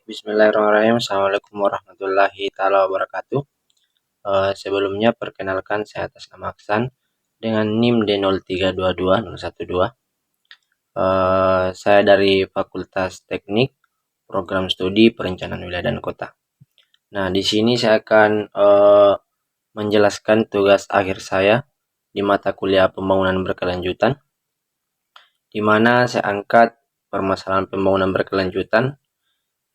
Bismillahirrahmanirrahim. Assalamualaikum warahmatullahi taala wabarakatuh. Sebelumnya perkenalkan, saya atas nama Aksan dengan NIM D0322012. Saya dari Fakultas Teknik Program Studi Perencanaan Wilayah dan Kota. Nah, di sini saya akan menjelaskan tugas akhir saya di mata kuliah pembangunan berkelanjutan, di mana saya angkat permasalahan pembangunan berkelanjutan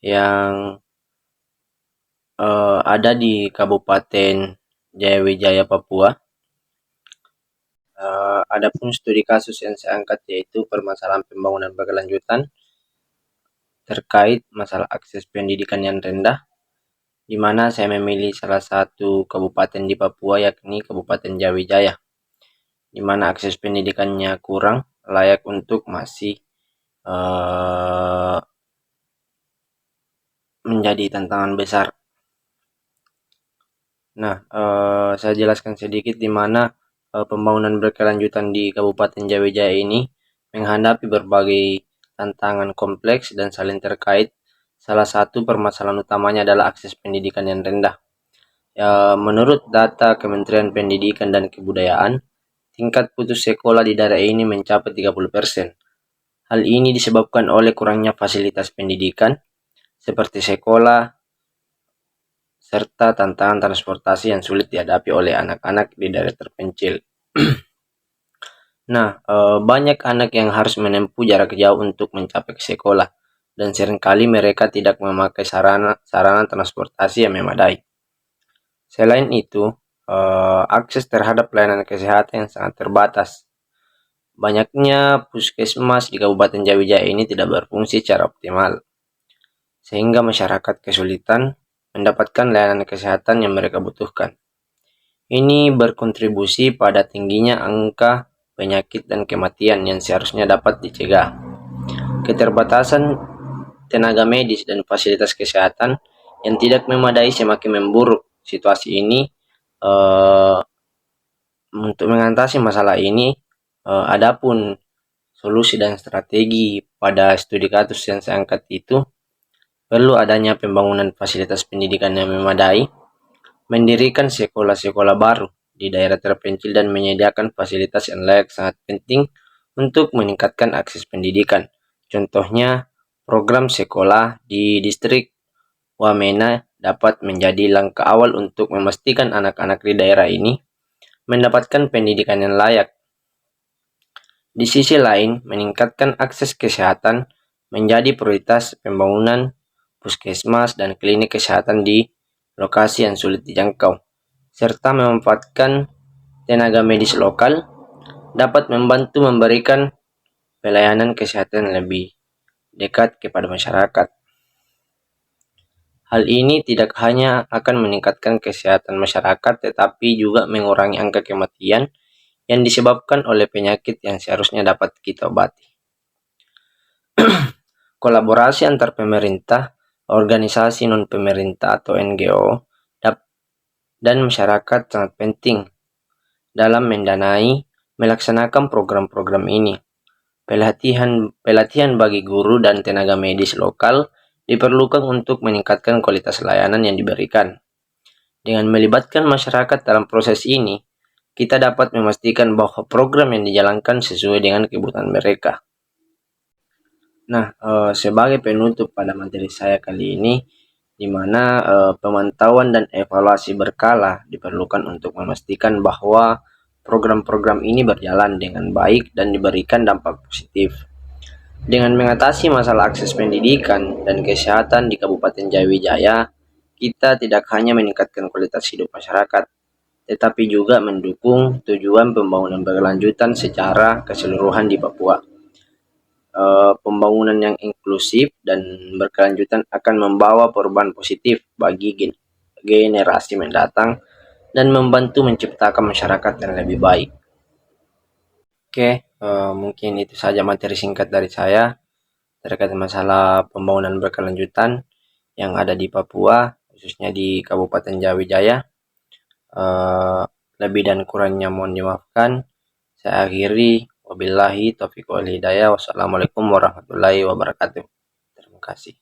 yang ada di Kabupaten Jayawijaya, Papua. Adapun studi kasus yang saya angkat yaitu permasalahan pembangunan berkelanjutan terkait masalah akses pendidikan yang rendah, di mana saya memilih salah satu kabupaten di Papua, yakni Kabupaten Jayawijaya, di mana akses pendidikannya kurang layak untuk masih menjadi tantangan besar. Nah, saya jelaskan sedikit di mana pembangunan berkelanjutan di Kabupaten Jayawijaya ini menghadapi berbagai tantangan kompleks dan saling terkait. Salah satu permasalahan utamanya adalah akses pendidikan yang rendah. Menurut data Kementerian Pendidikan dan Kebudayaan, tingkat putus sekolah di daerah ini mencapai 30%. Hal ini disebabkan oleh kurangnya fasilitas pendidikan seperti sekolah, serta tantangan transportasi yang sulit dihadapi oleh anak-anak di daerah terpencil. Nah, banyak anak yang harus menempuh jarak jauh untuk mencapai ke sekolah, dan seringkali mereka tidak memakai sarana transportasi yang memadai. Selain itu, akses terhadap pelayanan kesehatan yang sangat terbatas. Banyaknya puskesmas di Kabupaten Jayawijaya ini tidak berfungsi secara optimal, sehingga masyarakat kesulitan mendapatkan layanan kesehatan yang mereka butuhkan. Ini berkontribusi pada tingginya angka penyakit dan kematian yang seharusnya dapat dicegah. Keterbatasan tenaga medis dan fasilitas kesehatan yang tidak memadai semakin memburuk situasi ini. Untuk mengatasi masalah ini, adapun solusi dan strategi pada studi kasus yang saya angkat itu, perlu adanya pembangunan fasilitas pendidikan yang memadai, mendirikan sekolah-sekolah baru di daerah terpencil, dan menyediakan fasilitas yang layak sangat penting untuk meningkatkan akses pendidikan. Contohnya, program sekolah di distrik Wamena dapat menjadi langkah awal untuk memastikan anak-anak di daerah ini mendapatkan pendidikan yang layak. Di sisi lain, meningkatkan akses kesehatan menjadi prioritas. Pembangunan puskesmas dan klinik kesehatan di lokasi yang sulit dijangkau, serta memanfaatkan tenaga medis lokal dapat membantu memberikan pelayanan kesehatan lebih dekat kepada masyarakat. Hal ini tidak hanya akan meningkatkan kesehatan masyarakat, tetapi juga mengurangi angka kematian yang disebabkan oleh penyakit yang seharusnya dapat kita obati. Kolaborasi antar pemerintah, organisasi non-pemerintah atau NGO, dan masyarakat sangat penting dalam mendanai melaksanakan program-program ini. Pelatihan bagi guru dan tenaga medis lokal diperlukan untuk meningkatkan kualitas layanan yang diberikan. Dengan melibatkan masyarakat dalam proses ini, kita dapat memastikan bahwa program yang dijalankan sesuai dengan kebutuhan mereka. Nah, sebagai penutup pada materi saya kali ini, di mana pemantauan dan evaluasi berkala diperlukan untuk memastikan bahwa program-program ini berjalan dengan baik dan diberikan dampak positif. Dengan mengatasi masalah akses pendidikan dan kesehatan di Kabupaten Jayawijaya, kita tidak hanya meningkatkan kualitas hidup masyarakat, tetapi juga mendukung tujuan pembangunan berkelanjutan secara keseluruhan di Papua. Pembangunan yang inklusif dan berkelanjutan akan membawa perubahan positif bagi generasi mendatang dan membantu menciptakan masyarakat yang lebih baik. Oke, mungkin itu saja materi singkat dari saya terkait masalah pembangunan berkelanjutan yang ada di Papua, khususnya di Kabupaten Jayawijaya. Lebih dan kurangnya mohon dimaafkan. Saya akhiri. Wabillahi taufiq wal hidayah. Wassalamualaikum warahmatullahi wabarakatuh. Terima kasih.